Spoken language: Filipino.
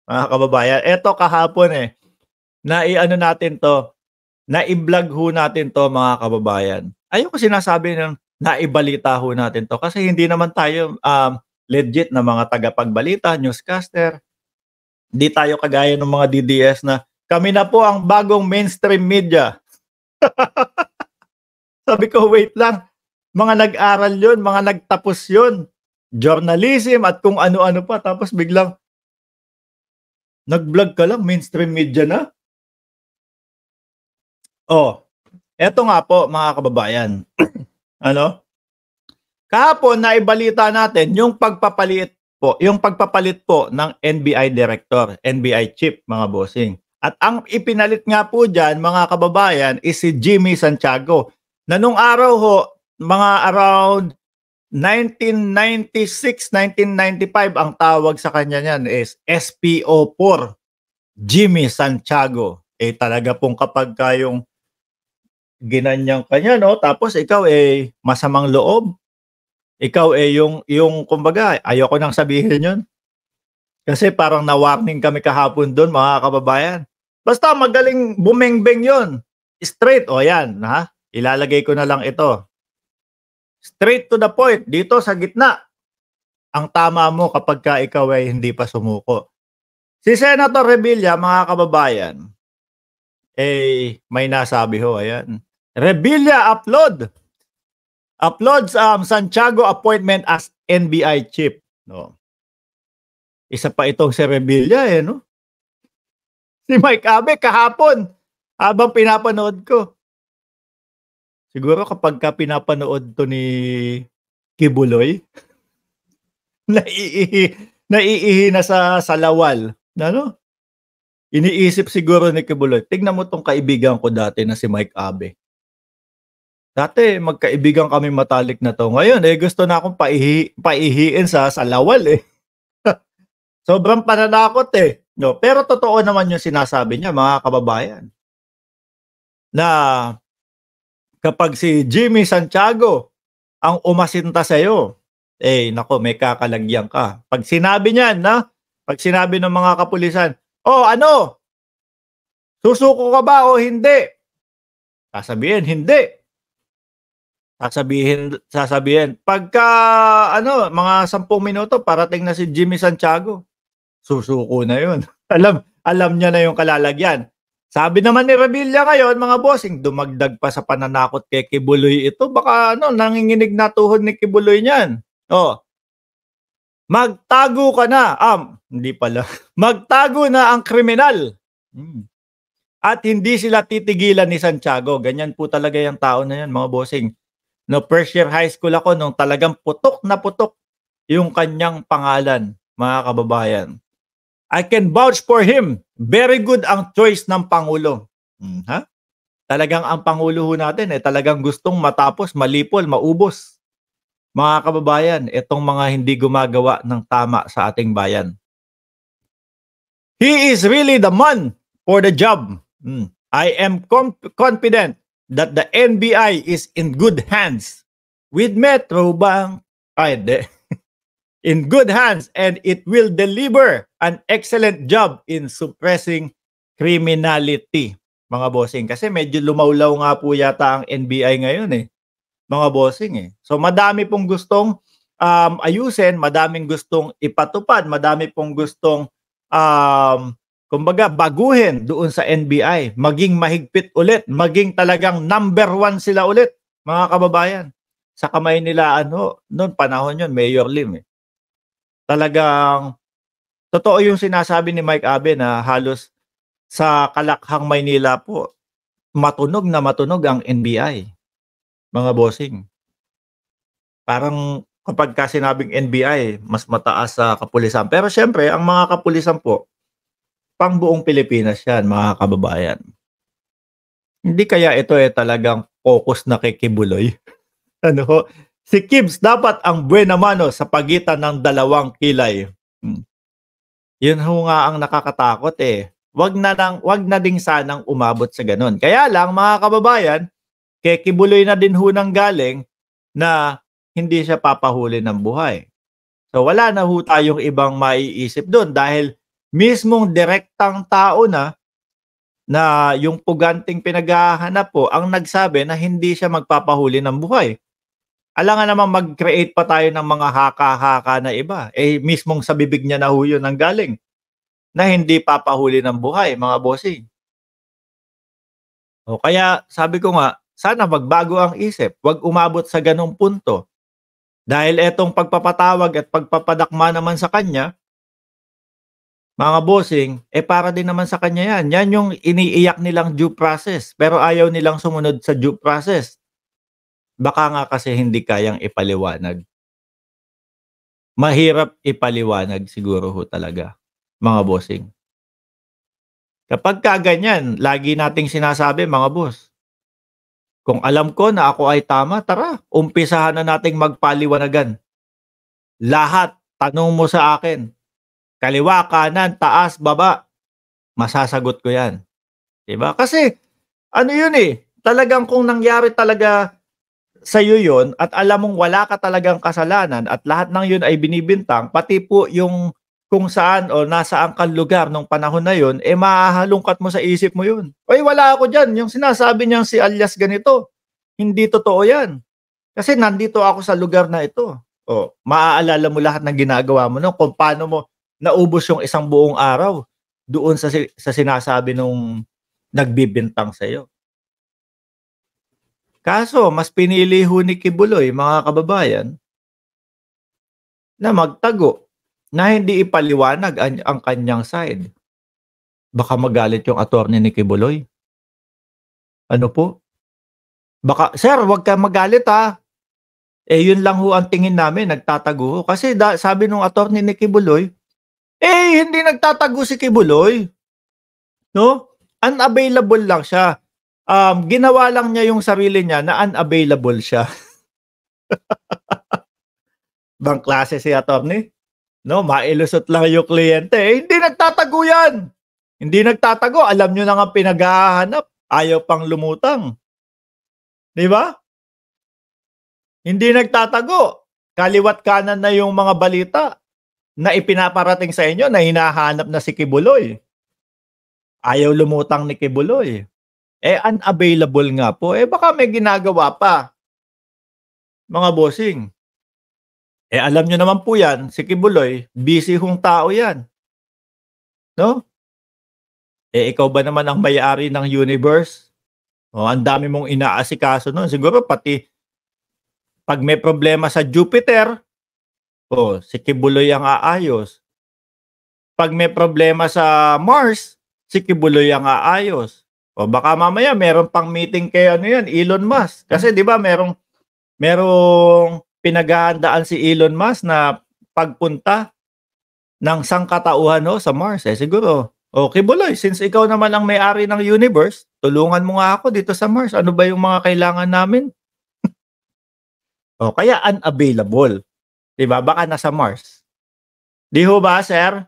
mga kababayan. Eto kahapon nai-ano natin 'to, nai-vlog ho natin 'to mga kababayan. Ayoko sinasabi ng naibalita ho natin 'to kasi hindi naman tayo, legit na mga tagapagbalita, newscaster. Hindi tayo kagaya ng mga DDS na, "Kami na po ang bagong mainstream media." Sabi ko, "Wait lang, mga nag-aral 'yun, mga nagtapos 'yun, journalism at kung ano-ano pa tapos biglang nag-vlog ka lang mainstream media na?" Oh, eto nga po mga kababayan, ano, kahapon naibalita natin yung pagpapalit po ng NBI director, NBI chief mga bossing. At ang ipinalit nga po diyan mga kababayan is si Jimmy Santiago, na nung araw ho, mga around 1996, 1995 ang tawag sa kanya niyan is SPO4, Jimmy Santiago. Talaga pong kapagka yung ginanyang ka niya 'no, tapos ikaw, masamang loob, ikaw, yung kumbaga ayoko nang sabihin yun, kasi parang na-warning kami kahapon dun mga kababayan. Basta magaling bumengbeng yun, straight, o yan ilalagay ko na lang ito, straight to the point, dito sa gitna, ang tama mo kapagka ikaw ay hindi pa sumuko. Si Senator Revilla mga kababayan, may nasabi ho, ayan. Revilla uploads Santiago appointment as NBI chief, no. Isa pa itong si Revilla no. Si Mike Abe kahapon habang pinapanood ko. Siguro kapagka pinapanood 'to ni Kibuloy, naiihi na sa lawal, ano? Iniisip siguro ni Kibuloy, tignan mo 'tong kaibigan ko dati na si Mike Abe. Dati magkaibigan kaming matalik na 'to. Ngayon, gusto na akong paihiin sa lawal Sobrang pananakot no. Pero totoo naman yung sinasabi niya mga kababayan. Na kapag si Jimmy Santiago ang umasinta sa'yo, nako may kakalagyan ka. Pag sinabi niyan pag sinabi ng mga kapulisan, "Oh ano, susuko ka ba o hindi?" Sasabihin, "Hindi." Sasabihin, pagka mga 10 minuto parating na si Jimmy Santiago, susuko na yun. Alam niya na yung kalalagyan. Sabi naman ni Revilla ngayon, mga bossing, dumagdag pa sa pananakot kay Kibuloy ito. Baka nanginginig na tuhod ni Kibuloy niyan. Magtago ka na. Hindi pala. Magtago na ang kriminal. At hindi sila titigilan ni Santiago. Ganyan po talaga yung tao na yan, mga bossing. No, first year high school ako nung talagang putok na putok yung kanyang pangalan, mga kababayan. I can vouch for him. Very good ang choice ng Pangulo. Talagang ang Pangulo ho natin talagang gustong matapos, malipol, maubos. Mga kababayan, itong mga hindi gumagawa ng tama sa ating bayan. He is really the man for the job. I am confident that the NBI is in good hands with Metro Bank. In good hands, and it will deliver an excellent job in suppressing criminality, mga bossing. Kasi medyo lumawlaw nga po yata ang NBI ngayon mga bossing So madami pong gustong ayusin, madaming gustong ipatupad, madami pong gustong kumbaga baguhin doon sa NBI, maging mahigpit ulit, maging talagang number 1 sila ulit, mga kababayan. Sa kamay nila noon panahon yun, Mayor Lim Talagang totoo yung sinasabi ni Mike Abe na halos sa Kalakhang, Maynila po, matunog na matunog ang NBI, mga bossing. Parang kapag sinabing NBI, mas mataas sa kapulisan. Pero syempre, ang mga kapulisan po, pang buong Pilipinas yan, mga kababayan. Hindi kaya ito talagang focus na kay Kibuloy? Si Kibs dapat ang buena mano sa pagitan ng dalawang kilay. Yun ho nga ang nakakatakot Wag na ding sanang umabot sa ganun. Kaya lang mga kababayan, kay Kibuloy na din ho nang galing na hindi siya papahuli ng buhay. So wala na ho tayong ibang maiisip doon dahil Mismong direktang tao na yung puganting pinaghahanap po ang nagsabi na hindi siya magpapahuli ng buhay. Alangan namang mag-create pa tayo ng mga haka-haka na iba, eh, mismong sa bibig niya na ho yun nanggaling, na hindi papahuli ng buhay, mga bossing. O kaya sabi ko nga, sana magbago ang isip, 'wag umabot sa gano'ng punto. Dahil etong pagpapatawag at pagpapadakma naman sa kanya, mga bossing, eh, para din naman sa kanya 'yan. 'Yan yung iniiyak nilang due process, pero ayaw nilang sumunod sa due process. Baka nga kasi hindi kayang ipaliwanag. Mahirap ipaliwanag siguro ho talaga, mga bossing. Kapagka ganyan, lagi nating sinasabi mga boss, kung alam ko na ako ay tama, tara, umpisahan na nating magpaliwanagan. Lahat, tanong mo sa akin, kaliwa, kanan, taas, baba, masasagot ko 'yan, 'di ba? Kasi ano 'yun, eh, talagang kung nangyari talaga sa'yo 'yun at alam mong wala ka talagang kasalanan at lahat ng 'yun ay binibintang, pati po yung kung saan o nasaan kang lugar nung panahon na 'yun, eh, mahahalungkat mo sa isip mo 'yun. "Uy, wala ako diyan, yung sinasabi niyang si alias ganito, hindi totoo 'yan, kasi nandito ako sa lugar na ito." Oh, maaalala mo lahat ng ginagawa mo nun, kung paano mo naubos yung isang buong araw doon sa sinasabi nung nagbibintang sa'yo. Kaso mas pinili ho ni Kibuloy, mga kababayan, na magtago, na hindi ipaliwanag ang kanyang side. Baka magalit yung attorney ni Kibuloy. Ano po? Baka, "Sir, wag kang magalit, ha." Eh, yun lang ho ang tingin namin, nagtatago ho. Kasi sabi nung attorney ni Kibuloy, eh, hindi nagtatago si Kibuloy, 'no? Unavailable lang siya. Ginawa lang niya yung sarili niya na unavailable siya. Ibang klase si attorney, 'no? Mailusot lang yung kliyente, eh, hindi nagtatago 'yan. Hindi nagtatago, alam niyo na ngang pinaghahanap, ayaw pang lumutang, 'di ba? Hindi nagtatago, kaliwa't kanan na yung mga balita na ipinaparating sa inyo na hinahanap na si Kibuloy. Ayaw lumutang ni Kibuloy. Eh, unavailable nga po, eh, baka may ginagawa pa, mga bossing. Eh, alam niyo naman po 'yan, si Kibuloy, busy hong tao 'yan, 'no? Eh, ikaw ba naman ang may-ari ng universe? Oh, ang dami mong inaasikaso nun, siguro pati 'pag may problema sa Jupiter, oh, si Kibuloy ang aayos. 'Pag may problema sa Mars, si Kibuloy ang aayos. O baka mamaya meron pang meeting kay ano 'yan, Elon Musk. Kasi 'di ba merong pinaghahandaan si Elon Musk na pagpunta ng sangkatauhan ho sa Mars, eh, siguro, "O Kibuloy, since ikaw naman ang may-ari ng universe, tulungan mo nga ako dito sa Mars, ano ba yung mga kailangan namin?" O kaya unavailable, 'di ba? Baka nasa Mars. 'Di ho ba, sir?